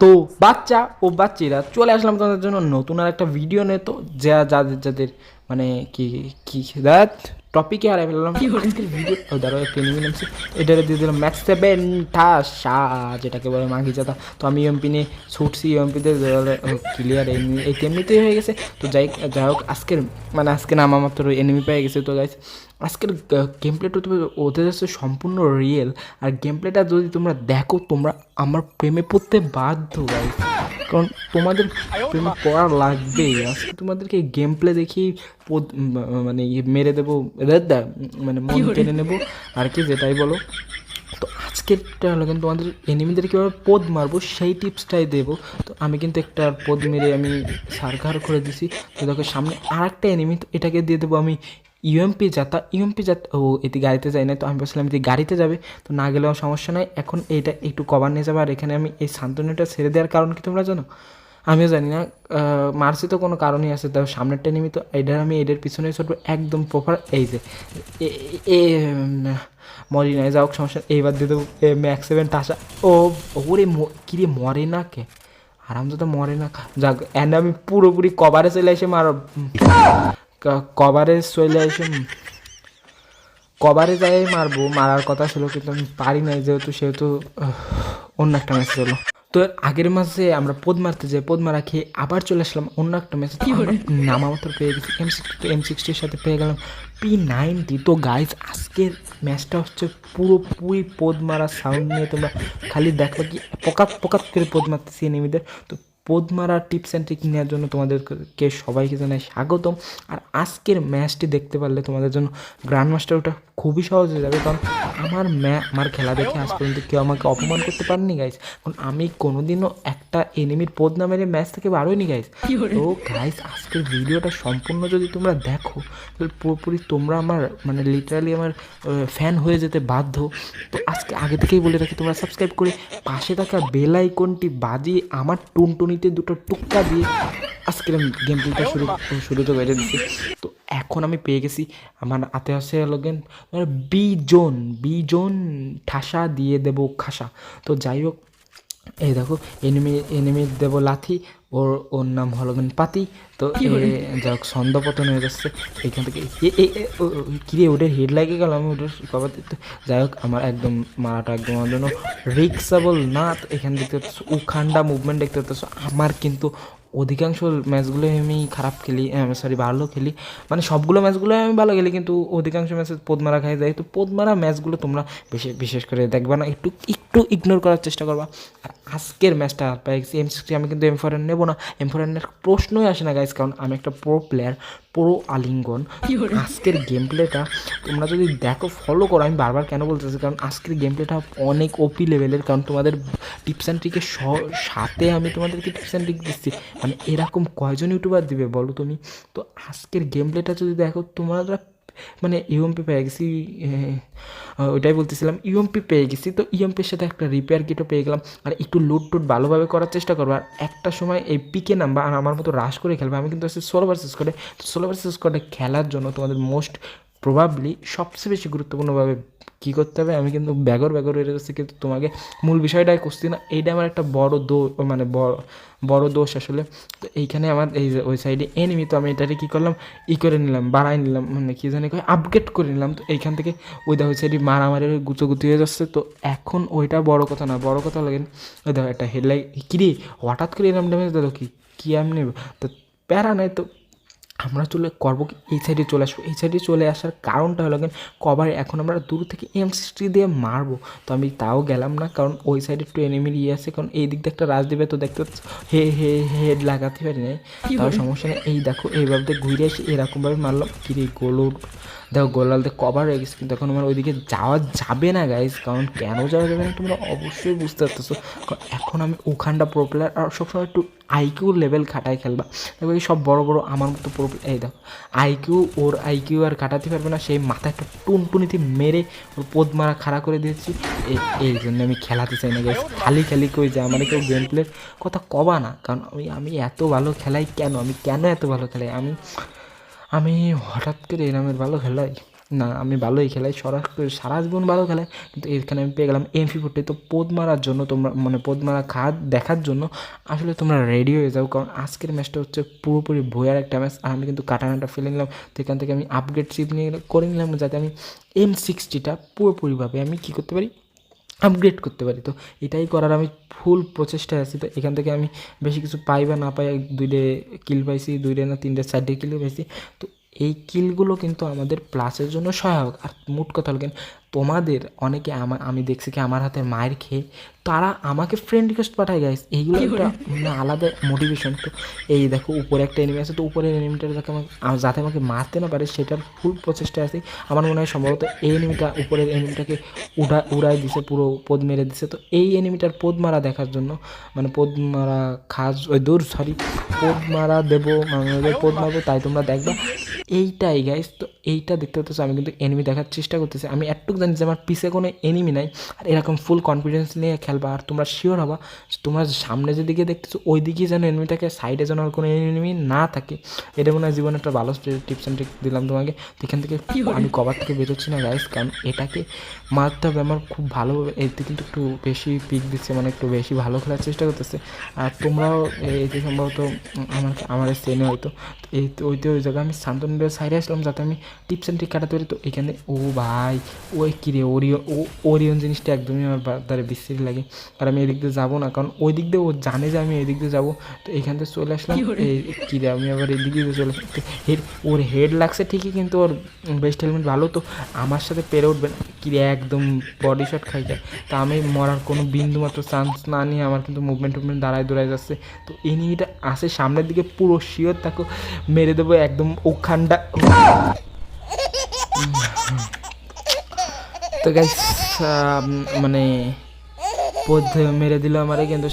তো বাচ্চা ও বাচ্চিরা চলে আসলাম তোমাদের জন্য নতুন আর একটা ভিডিও নিয়ে। তো যাদের যাদের মানে কি কি দ্যাট টপিকে হারাই ফেললাম আজকের ভিডিও। ও দাঁড়াও একটা এনিমি নামছে, এটারে দিয়ে দিলাম ম্যাক্স 7 ঠাসা, যেটাকে বলে মাগি জাতা। তো আমি এমপি নিয়ে ছুটছি, এমপিতে ক্লিয়ার এনিমি এই তেমনিতেই হয়ে গেছে। তো যাই যাই হোক আজকের মানে আজকে নামা মাত্র এনিমি পেয়ে গেছে। তো গাইস আজকের গেম প্লেটা তুমি ওদের হচ্ছে সম্পূর্ণ রিয়েল, আর গেম প্লেটা যদি তোমরা দেখো তোমরা আমার প্রেমে পড়তে বাধ্য গাইস, কারণ তোমাদের প্রেমে পড়া লাগবেই। আজকে তোমাদেরকে গেম প্লে দেখি মানে মেরে দেবো, মানে মন কেড়ে নেবো আর কি, যেটাই বলো। তো আজকেরটা হলো কিন্তু তোমাদের এনিমিদের কীভাবে পোদ মারবো সেই টিপসটাই দেবো। তো আমি কিন্তু একটা পোদ মেরে আমি সারঘার করে দিছি। তো দেখো সামনে আর একটা এনিমি, তো এটাকে দিয়ে দেবো আমি ইউএমপি যাতা। ও এটি গাড়িতে যায় না, তো আমি বলছিলাম এটি গাড়িতে যাবে, তো না গেলেও সমস্যা নাই। এখন এইটা একটু কভার নিয়ে যাবে, আর এখানে আমি এই শান্তনুটা ছেড়ে দেওয়ার কারণ কি তোমরা জানো? আমিও জানি না, মারছি তো কোনো কারণই আছে। তাও সামনেরটা নেমি, তো এটার আমি এদের পিছনে ছোটবো একদম প্রপার। এই যে এ মরি নাই, যাও সমস্যা। এইবার দিয়ে দেবো ম্যাক্স 7 টাসা। ও ওরে কিরে মরে না কে, আরাম তো মরে না। যাক এন্ড আমি পুরোপুরি কভারে চলে এসে কভারে চলে এসে কভারে যাই মারবো, মারার কথা ছিল কিন্তু আমি পারি নাই, সেহেতু অন্য একটা ম্যাচ হলো। তো আগের মাসে আমরা পোদ মারতে যাই, পোদ মারা খেয়ে আবার চলে আসলাম অন্য একটা ম্যাচে। নামা মাত্র পেয়ে গেছি M60 সাথে পেয়ে গেলাম P90। তো গাইজ আজকের ম্যাচটা হচ্ছে পুরোপুরি পোদ মারা সাউন্ড নিয়ে, তোমরা খালি দেখো কি পকাত পকাত করে পোদ মারতেছি এনিমিদের। তো পোদ মারা টিপস অ্যান্ড ট্রিক নেওয়ার জন্য তোমাদেরকে সবাইকে জানাই স্বাগতম। আর আজকের ম্যাচটি দেখতে পারলে তোমাদের জন্য গ্র্যান্ড মাস্টার ওটা খুবই সহজ হয়ে যাবে, কারণ আমার খেলা দেখে আজ পর্যন্ত কেউ আমাকে অপমান করতে পারেনি গাইজ, কারণ আমি কোনোদিনও একটা এনিমির পোদ না মেরে ম্যাচ থেকে বারোইনি গাইজ। তো গাইজ আজকের ভিডিওটা সম্পূর্ণ যদি তোমরা দেখো তাহলে পুরোপুরি তোমরা আমার মানে লিটারালি আমার ফ্যান হয়ে যেতে বাধ্য। তো আজকে আগে থেকেই বলে রাখি, তোমরা সাবস্ক্রাইব করে পাশে থাকা বেল আইকনটি বাজিয়ে আমার টুনটুনিতে দুটো টুক্কা দিয়ে আজকের আমি গেম প্লেটা শুরু তো বেড়ে দিচ্ছি। তো এখন আমি পেয়ে গেছি, আমার হাতে আছে লগেন বি জোন ঠাসা দিয়ে দেবো খাসা। তো যাই হোক এই দেখো এনিমি দেবো লাথি, ওর নাম হলো পাতি। তো যাই হোক ছন্দপতন হয়ে যাচ্ছে এইখান থেকে। কিরে ওদের হেড লাগে গেল, আমি ওদের কভার দিতে। যাই হোক আমার একদম মারাটা একদম আমার জন্য রিক্সাবল না। তো এখান দেখতে পাচ্ছ উখান্ডা মুভমেন্ট দেখতে পাচ্ছ। আমার কিন্তু অধিকাংশ ম্যাচগুলো আমি খারাপ খেলি, ভালো খেলি, মানে সবগুলো ম্যাচগুলো আমি ভালো খেলি, কিন্তু অধিকাংশ ম্যাচে পোদমারা খাই যায়। তো পোদমারা ম্যাচগুলো তোমরা বিশেষ করে দেখবা না, একটু ইগনোর করার চেষ্টা করবা। আর আজকের ম্যাচটা M60, আমি কিন্তু M4 নেবো না, M4 প্রশ্নই আসে না গাইজ, কারণ আমি একটা প্রো প্লেয়ার, পুরো আলিঙ্গন। আজকের গেম প্লেটা তোমরা যদি দেখো ফলো করো, আমি বারবার কেন বলতেছি, কারণ আজকের গেম প্লেটা অনেক ওপি লেভেলের, কারণ তোমাদের টিপস অ্যান্ড ট্রিকের সাথে আমি তোমাদেরকে টিপস অ্যান্ড ট্রিক দিচ্ছি, মানে এরকম কয়জন ইউটিউবার দিবে বলো তুমি? তো আজকের গেম প্লেটা যদি দেখো তোমরা মানে ইউএমপি পেয়ে গেছি, ওইটাই বলতেছিলাম, ইউএমপি পেয়ে গেছি। তো ইউএমপির সাথে একটা রিপেয়ার কিটও পেয়ে গেলাম, আর একটু লুট টুট ভালোভাবে করার চেষ্টা করবো। আর একটা সময় এই পিকে নামবা আর আমার মতো রাশ করে খেলবে। আমি কিন্তু সোলো ভার্সেস করে, তো সোলো ভার্সেস করে খেলার জন্য তোমাদের মোস্ট প্রবাবলি সবচেয়ে বেশি গুরুত্বপূর্ণভাবে কী করতে হবে, আমি কিন্তু ব্যাগর হয়ে যাচ্ছি, কিন্তু তোমাকে মূল বিষয়টাই করছি না। এইটা আমার একটা মানে বড় দোষ আসলে। তো এইখানে আমার এই যে ওই সাইডে এনিমি, তো আমি এটাকে কী করলাম করে নিলাম, বাড়াই নিলাম, মানে কী জানি আপগ্রেড করে নিলাম। তো এইখান থেকে ওই দেখো ওই সাইডে মারামারি গুচোগুতি হয়ে যাচ্ছে। তো এখন ওইটা বড় কথা না, বড় কথা লাগে ওই দেখো একটা হেডলাইট কিরে হঠাৎ করে এরম ড্যামেজ দেখো কী এমনি। তো প্যারা নাই, তো আমরা করবো কি এই সাইডে চলে আসবো। এই সাইডে চলে আসার কারণটা হলো কভারে এখন আমরা দূর থেকে M60 দিয়ে মারবো। তো আমি তাও গেলাম না, কারণ ওই সাইডে একটু এনিমির আছে, কারণ এই দিক দিয়ে একটা রাজ দেবে। তো দেখতে পাচ্ছ হেড লাগাতে পারি না, তাও সমস্যা নেই। এই দেখো এইভাবে ঘুরে এসে এরকমভাবে মারলাম, কিরে দেখো গোলালতে কভার হয়ে গেছে, কিন্তু এখন আমার ওইদিকে যাওয়া যাবে না গাইজ। কারণ কেন যাওয়া যাবে না তোমরা অবশ্যই বুঝতে পারতেছো, কারণ এখন আমি ওখানটা প্রো প্লেয়ার, আর সবসময় একটু আইকিউ লেভেল খাটাই খেলবা। দেখো এই সব বড় আমার মতো প্রো, এই দেখো আইকিউ আর কাটাতে পারবে না, সেই মাথায় একটা টুনটুনিতে মেরে ওর পোদ মারা খাড়া করে দিয়েছি। এই জন্য আমি খেলাতে চাই না গাইজ, খালি কই যে আমার কেউ গেম প্লের কথা কবা না, কারণ আমি এত ভালো খেলাই কেন, আমি কেন এত ভালো খেলাই, আমি হঠাৎ করে এরামের ভালো খেলাই না আমি ভালোই খেলাই, সারা জীবন ভালো খেলাই, কিন্তু এখানে আমি পেয়ে গেলাম MP40। তো পোদ মারার জন্য তোমরা মানে পোদ মারা দেখার জন্য আসলে তোমরা রেডি হয়ে যাও, কারণ আজকের ম্যাচটা হচ্ছে পুরোপুরি ভয়ার একটা ম্যাচ। আর আমি কিন্তু কাটানাটা ফেলে নিলাম, তো এখান থেকে আমি আপগ্রেড চিপ নিয়ে করে নিলাম যাতে আমি M60টা পুরোপুরিভাবে আমি কী করতে পারি, আপগ্রেড করতে পারি। তো এটাই করার আমি ফুল প্রচেষ্টায় আছি। তো এখান থেকে আমি বেশি কিছু পাই বা না পাই, 2টে কিল পাইছি, 2টে না 3টে 4টে কিল পাইছি। তো এই কিলগুলো কিন্তু আমাদের প্লাসের জন্য সহায়ক। আর মোট কথা হল কেন, তোমাদের অনেকে আমি দেখছি কি আমার হাতে মায়ের খেয়ে তারা আমাকে ফ্রেন্ড রিকোয়েস্ট পাঠায় গাইস, এইগুলো একটা মানে আলাদা মোটিভেশন। তো এই দেখো উপরে একটা এনিমি আছে, তো উপরের এনিমিটার যাতে আমাকে মারতে না পারে সেটার ফুল প্রচেষ্টায় আছে। আমার মনে হয় সম্ভবত এই এনিমিটা উপরের এনিমিটাকে উড়াই দিছে, পুরো পোদ মেরে দিছে। তো এই এনিমিটার পোদ মারা দেখার জন্য মানে পোদ মারা পোদ মারা দেবো মানে পোদ মারবো, তাই তোমরা দেখবা এইটাই গাইস। তো এইটা দেখতে হতেছে আমি কিন্তু এনিমি দেখার চেষ্টা করতেছি। আমি একটু জানি যে আমার পিছে কোনো এনিমি নাই, আর এরকম ফুল কনফিডেন্স নিয়ে খেলবা। আর তোমরা শিওর হবা তোমরা সামনে যেদিকে দেখতেছো ওই দিকেই যেন এনিমিটাকে, সাইডে যেন আর কোনো এনিমি না থাকে। এটা মনে হয় জীবনে একটা ভালো টিপস অ্যান্ড ট্রিক দিলাম তোমাকে। তো এখান থেকে আমি কভার থেকে বেরোচ্ছি না গাইস, কারণ এটাকে মারতে হবে আমার খুব ভালোভাবে। এতে কিন্তু একটু বেশি পিক দিচ্ছে, মানে একটু বেশি ভালো খেলার চেষ্টা করতেছে। আর তোমরাও এতে সম্ভবত আমার সেনে হয়তো এই তো ওই জায়গায় আমি শান্তনুদের সাইডে আসলাম যাতে আমি টিপস অ্যান্ড ট্রিক কাটাতে পারি। তো এখানে ও ভাই ওই কিরে ওরিয়ন জিনিসটা একদমই আমার দ্বারা বিশ্রী লাগে। আর আমি এদিক দিয়ে যাবো না, কারণ ওই দিক দিয়ে ও জানে যে আমি এদিক দিয়ে যাবো। তো এইখান থেকে চলে আসলাম, এই কিরে আমি আবার এদিক দিয়ে চলে আসলাম। ওর হেড লাগছে ঠিকই, কিন্তু ওর বেস্ট হেলমেট ভালো, তো আমার সাথে পেরে উঠবে না। কিরে একদম বডি শট খাই যায়। তা আমি মরার কোনো বিন্দুমাত্র চান্স না নিয়ে আমার কিন্তু মুভমেন্ট দৌড়ায় যাচ্ছে। তো এনিমিটা আসে সামনের দিকে, পুরো শিওর তাকে মেরে দেবো একদম ওখানটা। তো গাইস মানে মেরে দিল আমারে, কিন্তু